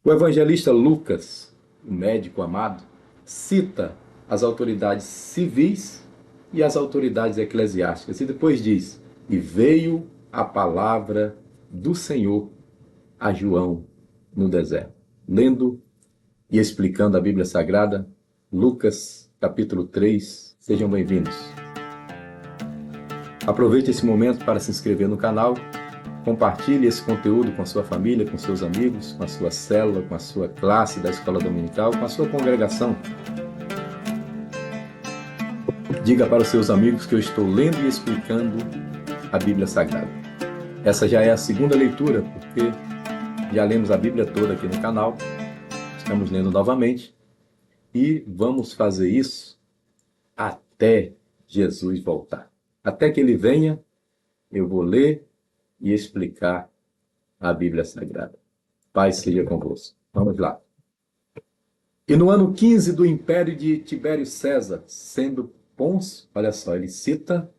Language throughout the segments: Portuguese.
O evangelista Lucas, o médico amado, cita as autoridades civis e as autoridades eclesiásticas e depois diz: "E veio a palavra do Senhor a João no deserto." Lendo e explicando a Bíblia Sagrada, Lucas capítulo 3. Sejam bem-vindos. Aproveite esse momento para se inscrever no canal. Compartilhe esse conteúdo com a sua família, com seus amigos, com a sua célula, com a sua classe da escola dominical, com a sua congregação. Diga para os seus amigos que eu estou lendo e explicando a Bíblia Sagrada. Essa já é a segunda leitura, porque já lemos a Bíblia toda aqui no canal. Estamos lendo novamente e vamos fazer isso até Jesus voltar. Até que ele venha, eu vou ler e explicar a Bíblia Sagrada. Paz seja convosco. Vamos lá. E no ano 15 do império de Tibério César, sendo Pôncio, olha só, ele cita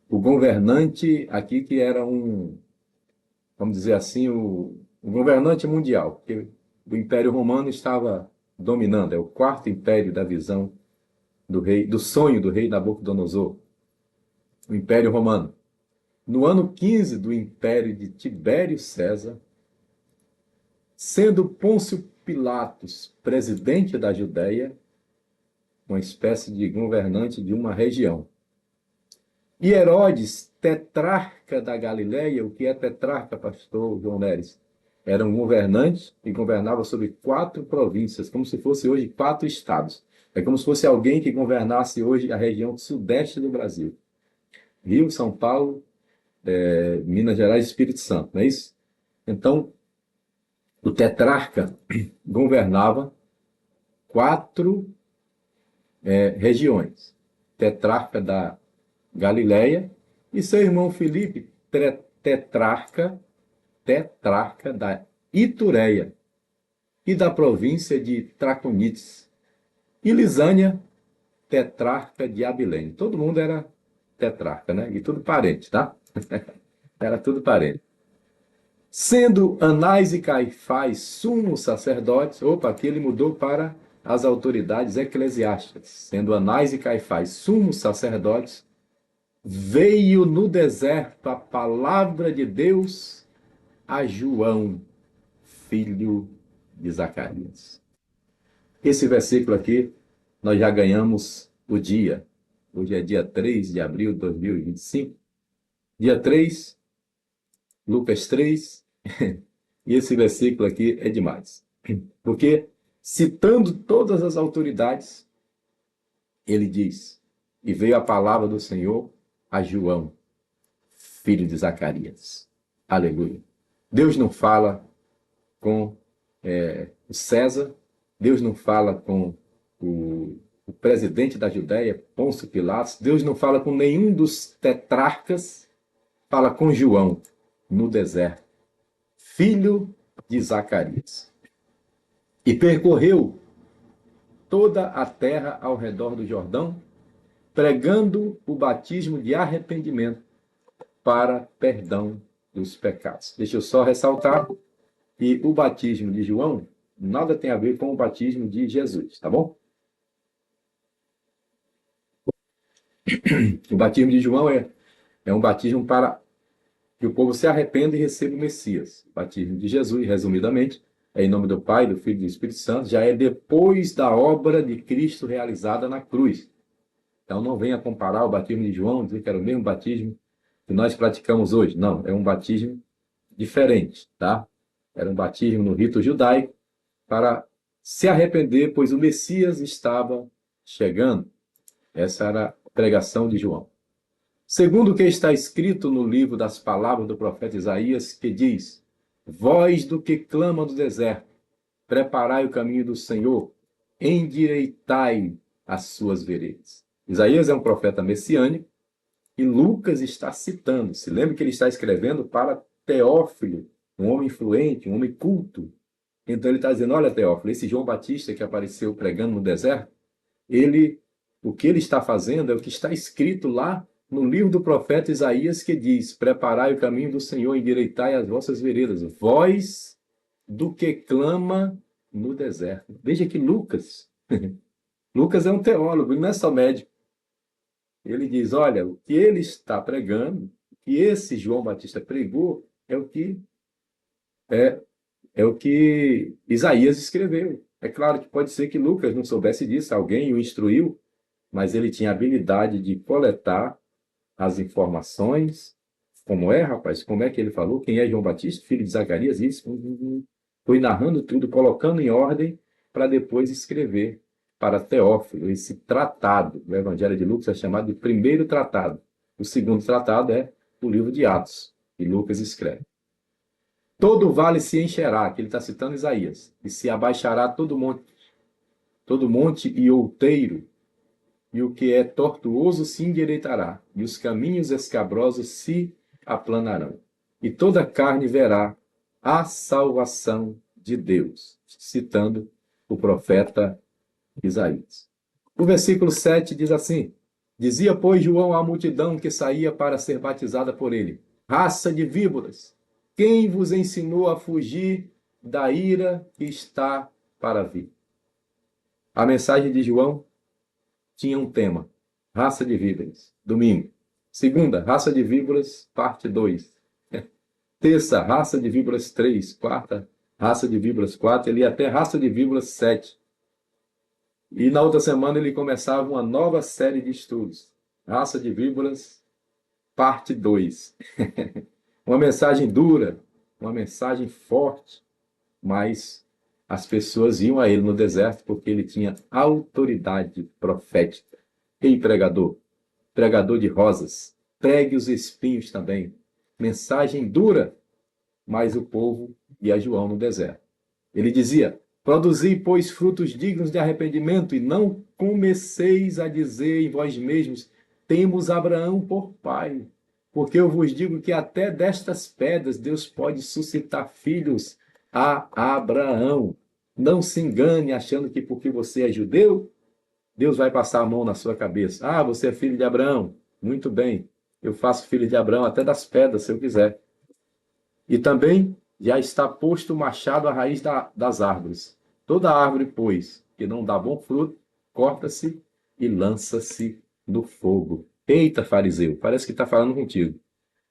o governante aqui que era vamos dizer assim, o governante mundial, porque o Império Romano estava dominando, é o quarto império da visão do rei, do sonho do rei Nabucodonosor, o Império Romano. No ano 15 do império de Tibério César, sendo Pôncio Pilatos presidente da Judéia, uma espécie de governante de uma região, e Herodes, tetrarca da Galileia. O que é tetrarca, pastor João Neres? Era um governante que governava sobre 4 províncias, como se fosse hoje 4 estados. É como se fosse alguém que governasse hoje a região sudeste do Brasil. Rio, São Paulo, Minas Gerais e Espírito Santo, não é isso? Então, o tetrarca governava 4 regiões. Tetrarca da Galileia e seu irmão Filipe, tetrarca da Itureia e da província de Traconites. E Lisânia, tetrarca de Abilene. Todo mundo era tetrarca, né? E tudo parente, tá? Era tudo parente. Sendo Anás e Caifás sumos sacerdotes, aqui ele mudou para as autoridades eclesiásticas. Sendo Anás e Caifás sumos sacerdotes, veio no deserto a palavra de Deus a João, filho de Zacarias. Esse versículo aqui, nós já ganhamos o dia. Hoje é dia 3 de abril de 2025. Dia 3, Lucas 3, e esse versículo aqui é demais. Porque, citando todas as autoridades, ele diz: "E veio a palavra do Senhor a João, filho de Zacarias." Aleluia. Deus não fala com o César, Deus não fala com o presidente da Judéia, Pôncio Pilatos, Deus não fala com nenhum dos tetrarcas, fala com João, no deserto, filho de Zacarias. E percorreu toda a terra ao redor do Jordão, pregando o batismo de arrependimento para perdão dos pecados. Deixa eu só ressaltar que o batismo de João nada tem a ver com o batismo de Jesus, tá bom? O batismo de João é um batismo para que o povo se arrependa e receba o Messias. O batismo de Jesus, resumidamente, é em nome do Pai, do Filho e do Espírito Santo, já é depois da obra de Cristo realizada na cruz. Então não venha comparar o batismo de João, dizer que era o mesmo batismo que nós praticamos hoje. Não, é um batismo diferente, tá? Era um batismo no rito judaico para se arrepender, pois o Messias estava chegando. Essa era a pregação de João. Segundo o que está escrito no livro das palavras do profeta Isaías, que diz: "Voz do que clama do deserto, preparai o caminho do Senhor, endireitai as suas veredas." Isaías é um profeta messiânico e Lucas está citando. Se lembra que ele está escrevendo para Teófilo, um homem influente, um homem culto. Então ele está dizendo: olha, Teófilo, esse João Batista que apareceu pregando no deserto, o que ele está fazendo é o que está escrito lá no livro do profeta Isaías, que diz: "Preparai o caminho do Senhor, endireitai as vossas veredas." Voz do que clama no deserto. Veja que Lucas, Lucas é um teólogo, ele não é só médico. Ele diz, olha, o que ele está pregando, o que esse João Batista pregou, é, é o que Isaías escreveu. É claro que pode ser que Lucas não soubesse disso, alguém o instruiu, mas ele tinha a habilidade de coletar as informações. Como é, rapaz? Como é que ele falou? Quem é João Batista? Filho de Zacarias? Isso. Foi narrando tudo, colocando em ordem para depois escrever para Teófilo esse tratado. O Evangelho de Lucas é chamado de primeiro tratado. O segundo tratado é o livro de Atos, que Lucas escreve. Todo vale se encherá, que ele está citando Isaías, e se abaixará todo monte e outeiro, e o que é tortuoso se endireitará, e os caminhos escabrosos se aplanarão. E toda carne verá a salvação de Deus, citando o profeta Isaías. O versículo 7 diz assim: Dizia, pois, João à multidão que saía para ser batizada por ele: Raça de víboras, quem vos ensinou a fugir da ira que está para vir? A mensagem de João tinha um tema: raça de víboras. Domingo. Segunda, raça de víboras, parte 2. Terça, raça de víboras 3. Quarta, raça de víboras 4. Ele ia até raça de víboras 7. E na outra semana ele começava uma nova série de estudos. Raça de víboras, parte 2. Uma mensagem dura, uma mensagem forte, mas as pessoas iam a ele no deserto porque ele tinha autoridade profética. Ei, pregador, pregador de rosas, pregue os espinhos também. Mensagem dura, mas o povo ia a João no deserto. Ele dizia: Produzi, pois, frutos dignos de arrependimento, e não comeceis a dizer em vós mesmos: Temos Abraão por pai. Porque eu vos digo que até destas pedras Deus pode suscitar filhos a Abraão. Não se engane achando que porque você é judeu, Deus vai passar a mão na sua cabeça. Ah, você é filho de Abraão. Muito bem. Eu faço filho de Abraão até das pedras, se eu quiser. E também já está posto o machado à raiz das árvores. Toda árvore, pois, que não dá bom fruto, corta-se e lança-se no fogo. Eita, fariseu, parece que está falando contigo.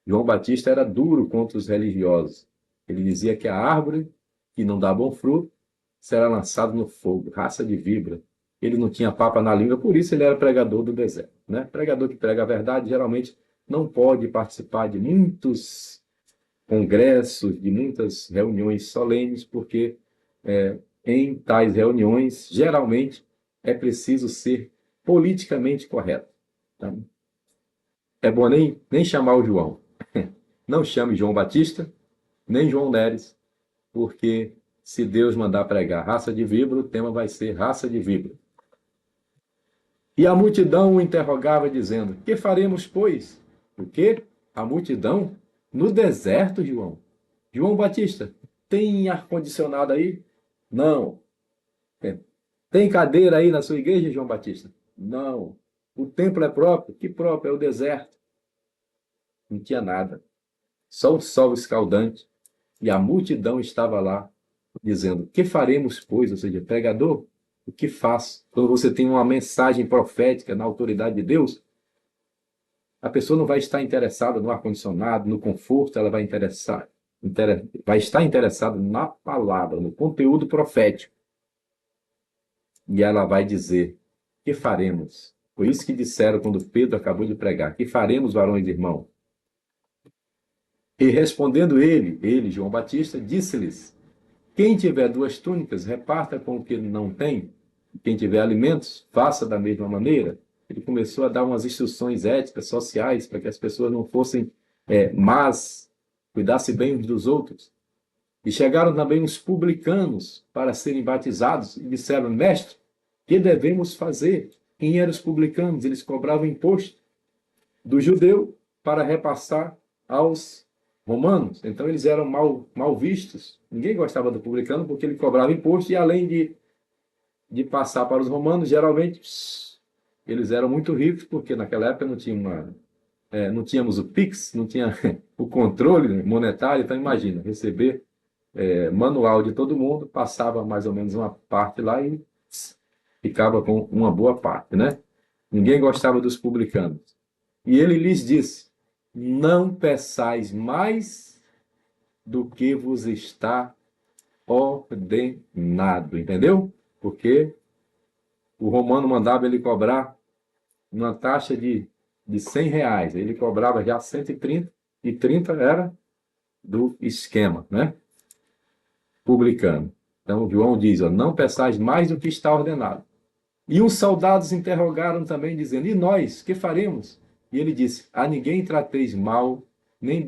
João Batista era duro contra os religiosos. Ele dizia que a árvore que não dá bom fruto será lançada no fogo, raça de víbora. Ele não tinha papa na língua, por isso ele era pregador do deserto. Né? Pregador que prega a verdade geralmente não pode participar de muitos congressos, de muitas reuniões solenes, porque em tais reuniões, geralmente, é preciso ser politicamente correto. Tá? É bom nem chamar o João. Não chame João Batista, nem João Neres, porque se Deus mandar pregar raça de víbora, o tema vai ser raça de víbora. E a multidão o interrogava, dizendo: Que faremos, pois? O quê? A multidão? No deserto, João. João Batista, tem ar-condicionado aí? Não. Tem cadeira aí na sua igreja, João Batista? Não. O templo é próprio? Que próprio? É o deserto. Não tinha nada. Só o sol escaldante. E a multidão estava lá, dizendo: Que faremos, pois? Ou seja, pregador, o que faz? Quando você tem uma mensagem profética na autoridade de Deus, a pessoa não vai estar interessada no ar-condicionado, no conforto, ela vai estar interessada na palavra, no conteúdo profético. E ela vai dizer: Que faremos? Foi isso que disseram quando Pedro acabou de pregar: Que faremos, varões e irmãos? E respondendo ele, João Batista, disse-lhes: Quem tiver 2 túnicas, reparta com o que não tem. Quem tiver alimentos, faça da mesma maneira. Ele começou a dar umas instruções éticas, sociais, para que as pessoas não fossem más, cuidassem bem uns dos outros. E chegaram também os publicanos para serem batizados e disseram: Mestre, que devemos fazer? Quem eram os publicanos? Eles cobravam imposto do judeu para repassar aos romanos. Então eles eram mal vistos. Ninguém gostava do publicano porque ele cobrava imposto e além de passar para os romanos, geralmente eles eram muito ricos porque naquela época não tínhamos o Pix, não tinha o controle monetário. Então imagina, receber manual de todo mundo, passava mais ou menos uma parte lá e ficava com uma boa parte, né? Ninguém gostava dos publicanos. E ele lhes disse: não peçais mais do que vos está ordenado, entendeu? Porque o romano mandava ele cobrar uma taxa de R$ 100, ele cobrava já 130, e 30 era do esquema, né? Publicano. Então, João diz, ó, não peçais mais do que está ordenado. E os soldados interrogaram também, dizendo, e nós, que faremos? E ele disse, a ninguém trateis mal, nem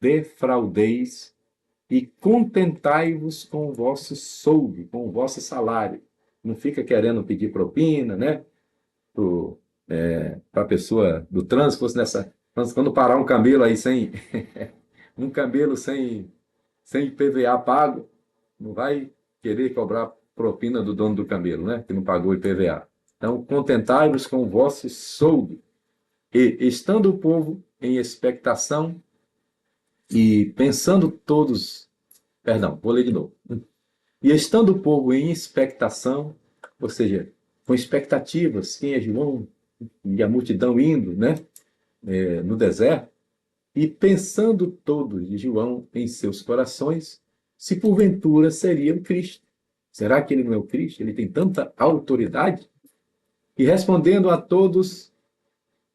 defraudeis, e contentai-vos com o vosso soldo, com o vosso salário. Não fica querendo pedir propina, né? Para a pessoa do trânsito, fosse nessa. Quando parar um camelo aí sem. um camelo sem IPVA pago, não vai querer cobrar propina do dono do camelo, né? Que não pagou IPVA. Então, contentai-vos com o vosso soldo. E, estando o povo em expectação e pensando todos. Perdão, vou ler de novo. E estando o povo em expectação, ou seja, com expectativas, quem é João e a multidão indo, né, no deserto, e pensando todos de João em seus corações, se porventura seria o Cristo. Será que ele não é o Cristo? Ele tem tanta autoridade? E respondendo a todos,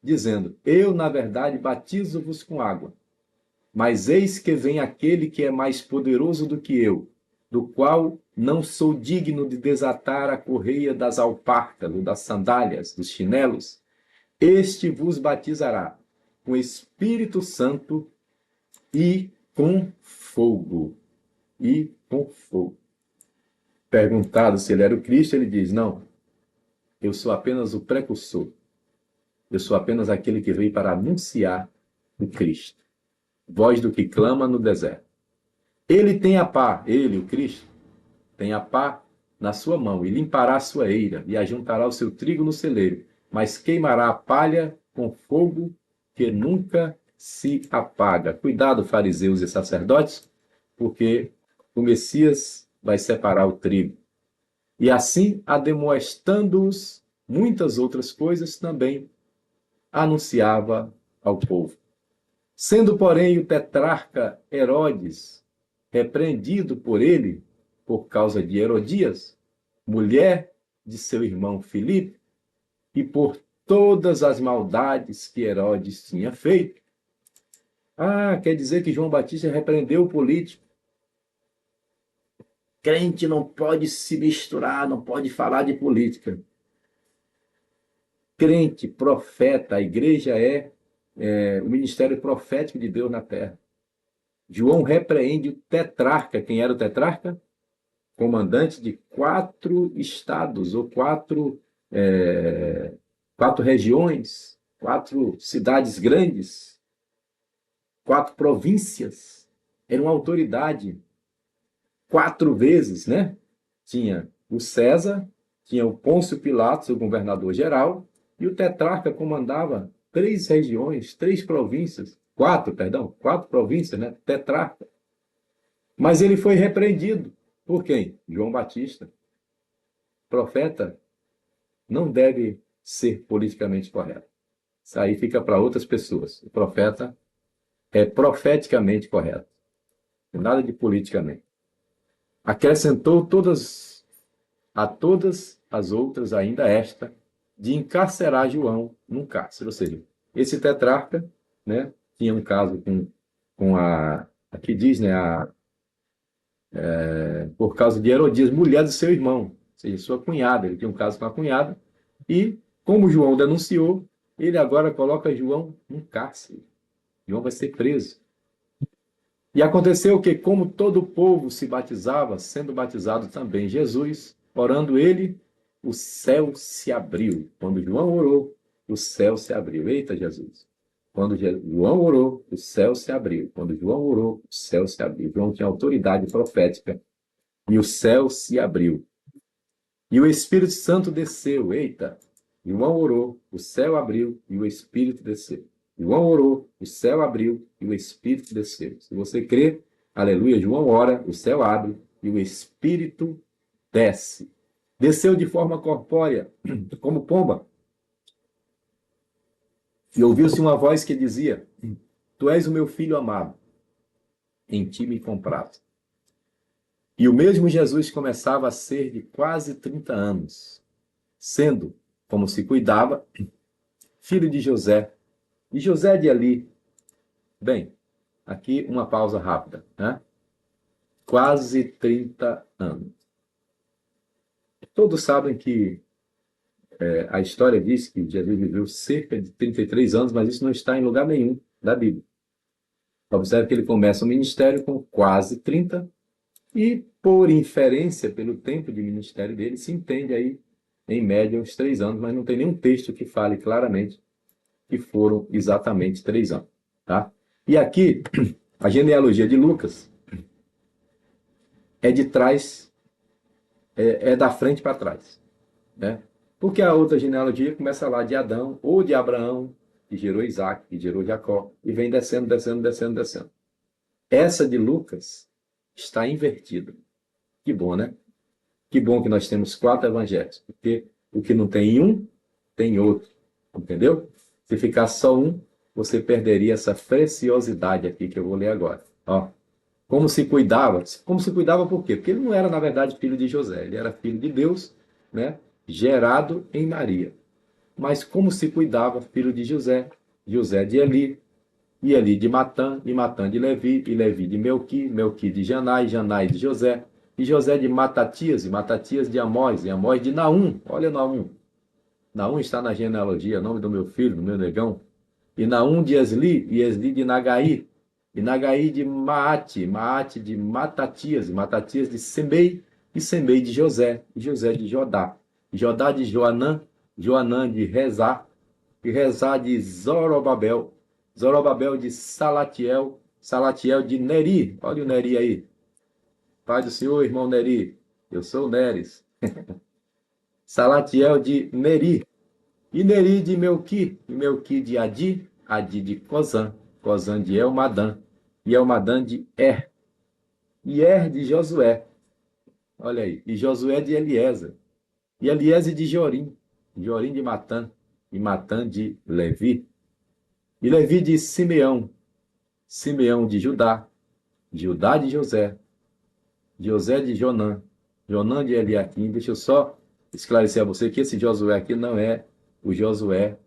dizendo, eu, na verdade, batizo-vos com água, mas eis que vem aquele que é mais poderoso do que eu, do qual não sou digno de desatar a correia das alparcas, ou das sandálias, dos chinelos. Este vos batizará com Espírito Santo e com fogo. E com fogo. Perguntado se ele era o Cristo, ele diz, não, eu sou apenas o precursor. Eu sou apenas aquele que veio para anunciar o Cristo. Voz do que clama no deserto. Ele tem a pá, ele, o Cristo, tem a pá na sua mão, e limpará a sua eira, e ajuntará o seu trigo no celeiro, mas queimará a palha com fogo que nunca se apaga. Cuidado, fariseus e sacerdotes, porque o Messias vai separar o trigo. E assim, ademoestando-os muitas outras coisas, também anunciava ao povo. Sendo, porém, o tetrarca Herodes repreendido por ele, por causa de Herodias, mulher de seu irmão Filipe, e por todas as maldades que Herodes tinha feito. Ah, quer dizer que João Batista repreendeu o político. Crente não pode se misturar, não pode falar de política. Crente, profeta, a igreja é o ministério profético de Deus na terra. João repreende o tetrarca. Quem era o tetrarca? Comandante de 4 estados, ou 4 regiões, 4 cidades grandes, 4 províncias. Era uma autoridade 4 vezes, né? Tinha o César, tinha o Pôncio Pilatos, o governador geral, e o tetrarca comandava 3 regiões, 3 províncias, 4, perdão, 4 províncias, né? Tetrarca. Mas ele foi repreendido. Por quem? João Batista. Profeta não deve ser politicamente correto. Isso aí fica para outras pessoas. O profeta é profeticamente correto. Nada de politicamente. Acrescentou a todas as outras, ainda esta, de encarcerar João num cárcere. Ou seja, esse tetrarca, né, tinha um caso com aqui diz, né, por causa de Herodias, mulher do seu irmão, ou seja, sua cunhada. Ele tinha um caso com a cunhada, e como João denunciou, ele agora coloca João num cárcere. João vai ser preso. E aconteceu que, como todo o povo se batizava, sendo batizado também Jesus, orando ele, o céu se abriu. Quando João orou, o céu se abriu. Eita, Jesus! Quando João orou, o céu se abriu. Quando João orou, o céu se abriu. João tinha autoridade profética e o céu se abriu. E o Espírito Santo desceu. Eita! João orou, o céu abriu e o Espírito desceu. João orou, o céu abriu e o Espírito desceu. Se você crê, Aleluia, João ora, o céu abre e o Espírito desce. Desceu de forma corpórea, como pomba, e ouviu-se uma voz que dizia: Tu és o meu filho amado, em ti me comprazo. E o mesmo Jesus começava a ser de quase 30 anos, sendo, como se cuidava, filho de José, e José de Eli. Bem, aqui uma pausa rápida, né? Quase 30 anos. Todos sabem que a história diz que Jesus viveu cerca de 33 anos, mas isso não está em lugar nenhum da Bíblia. Observe que ele começa o ministério com quase 30 e, por inferência, pelo tempo de ministério dele, se entende aí, em média, uns 3 anos, mas não tem nenhum texto que fale claramente que foram exatamente 3 anos. Tá? E aqui, a genealogia de Lucas é de trás, é da frente para trás. Né? Porque a outra genealogia começa lá de Adão ou de Abraão, que gerou Isaac, que gerou Jacó, e vem descendo, descendo, descendo, descendo. Essa de Lucas está invertida. Que bom, né? Que bom que nós temos 4 evangelhos, porque o que não tem em um, tem em outro. Entendeu? Se ficar só um, você perderia essa preciosidade aqui que eu vou ler agora. Ó, como se cuidava? Como se cuidava por quê? Porque ele não era, na verdade, filho de José, ele era filho de Deus, né? Gerado em Maria. Mas como se cuidava, filho de José, José de Eli, e Eli de Matã, e Matã de Levi, e Levi de Melqui, Melqui de Janai, Janai de José, e José de Matatias, e Matatias de Amós, e Amós de Naum. Olha Naum. Naum está na genealogia, nome do meu filho, do meu negão. E Naum de Esli, e Esli de Nagai, e Nagai de Maate, Maate de Matatias, e Matatias de Semei, e Semei de José, e José de Jodá, e Jodá de Joanã, Joanã de Rezá, e Rezá de Zorobabel, Zorobabel de Salatiel, Salatiel de Neri. Olha o Neri aí. Pai do Senhor, irmão Neri. Eu sou o Neres. Salatiel de Neri. E Neri de Melqui. E Melqui de Adi. Adi de Cozã. Cozã de Elmadã. E Elmadã de Er. E Er de Josué. Olha aí. E Josué de Eliezer. E Eliezer de Jorim. Jorim de Matã. E Matã de Levi. E Levi de Simeão. Simeão de Judá. Judá de José. José de Jonã. Jonã de Eliaquim. Deixa eu só esclarecer a você que esse Josué aqui não é o Josué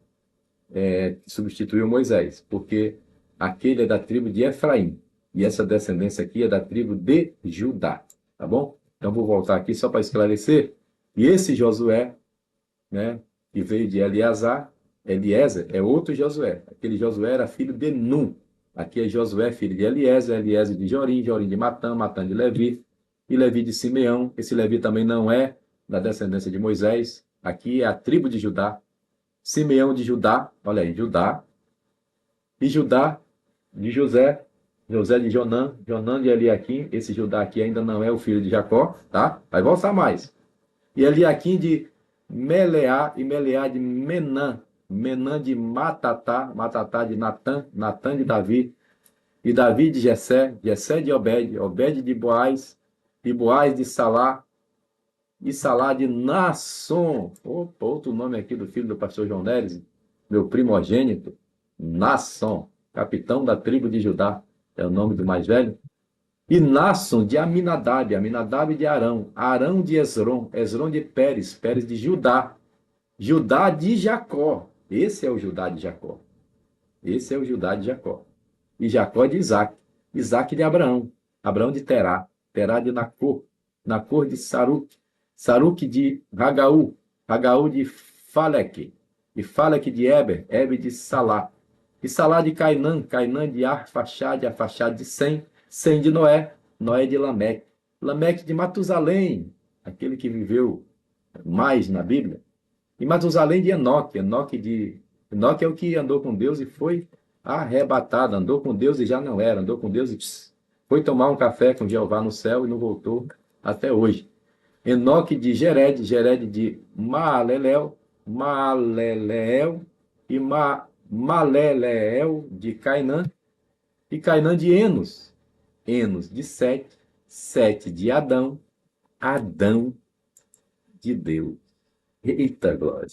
que substituiu Moisés, porque aquele é da tribo de Efraim. E essa descendência aqui é da tribo de Judá. Tá bom? Então vou voltar aqui só para esclarecer. E esse Josué, né, que veio de Eleazar, Eliezer, é outro Josué. Aquele Josué era filho de Num. Aqui é Josué, filho de Eliezer, Eliezer de Jorim, Jorim de Matã, Matã de Levi, e Levi de Simeão. Esse Levi também não é da descendência de Moisés. Aqui é a tribo de Judá. Simeão de Judá, olha aí, Judá. E Judá de José, José de Jonã, Jonã de Eliaquim. Esse Judá aqui ainda não é o filho de Jacó, tá? Vai voltar mais. E Eliaquim de Meleá, e Meleá de Menã, Menã de Matatá, Matatá de Natã, Natã de Davi, e Davi de Jessé, Jessé de Obed, Obed de Boaz, e Boaz de Salá, e Salá de Nasson. Opa, outro nome aqui do filho do pastor João Neres, meu primogênito, Nasson, capitão da tribo de Judá, é o nome do mais velho. E Nasson de Aminadab, Aminadab de Arão, Arão de Esrom, Esrom de Pérez, Pérez de Judá, Judá de Jacó. Esse é o Judá de Jacó. Esse é o Judá de Jacó. E Jacó de Isaac, Isaac de Abraão, Abraão de Terá, Terá de Nacor, Nacor de Saruque, Saruque de Ragaú, Ragaú de Faleque, e Faleque de Eber, Eber de Salá, e Salá de Cainã, Cainã de Arfaxade, Arfaxade de Sem, Sem de Noé, Noé de Lameque, Lameque de Matusalém, aquele que viveu mais na Bíblia, e Matusalém de Enoque, Enoque é o que andou com Deus e foi arrebatado, andou com Deus e já não era, andou com Deus e foi tomar um café com Jeová no céu e não voltou até hoje. Enoque de Jered, Jered de Maalelel, Maaleleel e Maleleel de Cainã, e Cainã de Enos, Enos de Sete, Sete de Adão, Adão de Deus. Eita glória!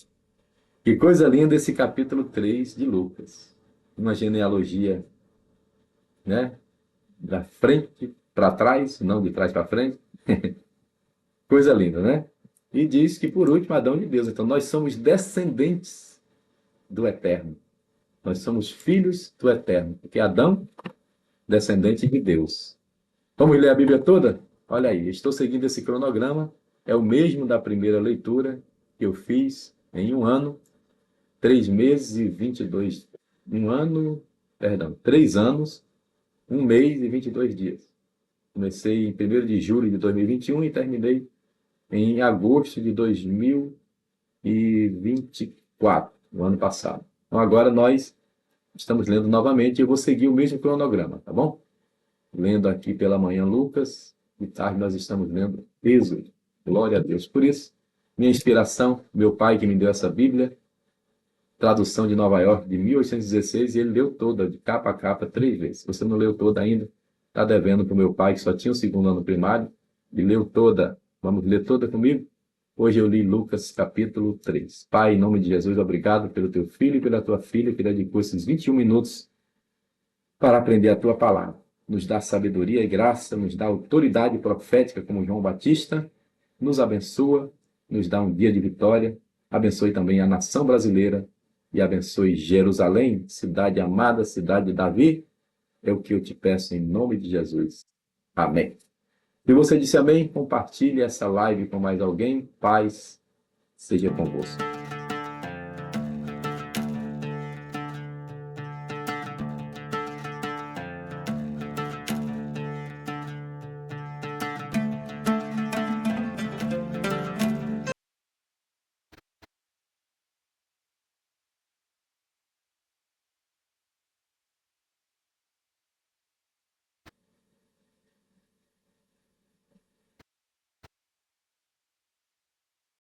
Que coisa linda esse capítulo 3 de Lucas. Uma genealogia, né? Da frente para trás, não de trás para frente. Coisa linda, né? E diz que por último Adão de Deus. Então nós somos descendentes do Eterno. Nós somos filhos do Eterno. Porque Adão, descendente de Deus. Vamos ler a Bíblia toda? Olha aí, estou seguindo esse cronograma. É o mesmo da primeira leitura que eu fiz em 1 ano, 3 meses e 22. 3 anos, 1 mês e 22 dias. Comecei em 1º de julho de 2021 e terminei em agosto de 2024, no ano passado. Então agora nós estamos lendo novamente e eu vou seguir o mesmo cronograma, tá bom? Lendo aqui pela manhã Lucas, de tarde nós estamos lendo Êxodo. Glória a Deus. Por isso, minha inspiração, meu pai que me deu essa Bíblia, tradução de Nova York de 1816, e ele leu toda, de capa a capa, 3 vezes. Se você não leu toda ainda, está devendo para o meu pai, que só tinha o 2º ano primário, e leu toda. Vamos ler toda comigo? Hoje eu li Lucas capítulo 3. Pai, em nome de Jesus, obrigado pelo teu filho e pela tua filha, que dedicou esses 21 minutos para aprender a tua palavra. Nos dá sabedoria e graça, nos dá autoridade profética como João Batista, nos abençoa, nos dá um dia de vitória, abençoe também a nação brasileira e abençoe Jerusalém, cidade amada, cidade de Davi. É o que eu te peço em nome de Jesus. Amém. Se você disse amém, compartilhe essa live com mais alguém. Paz seja convosco.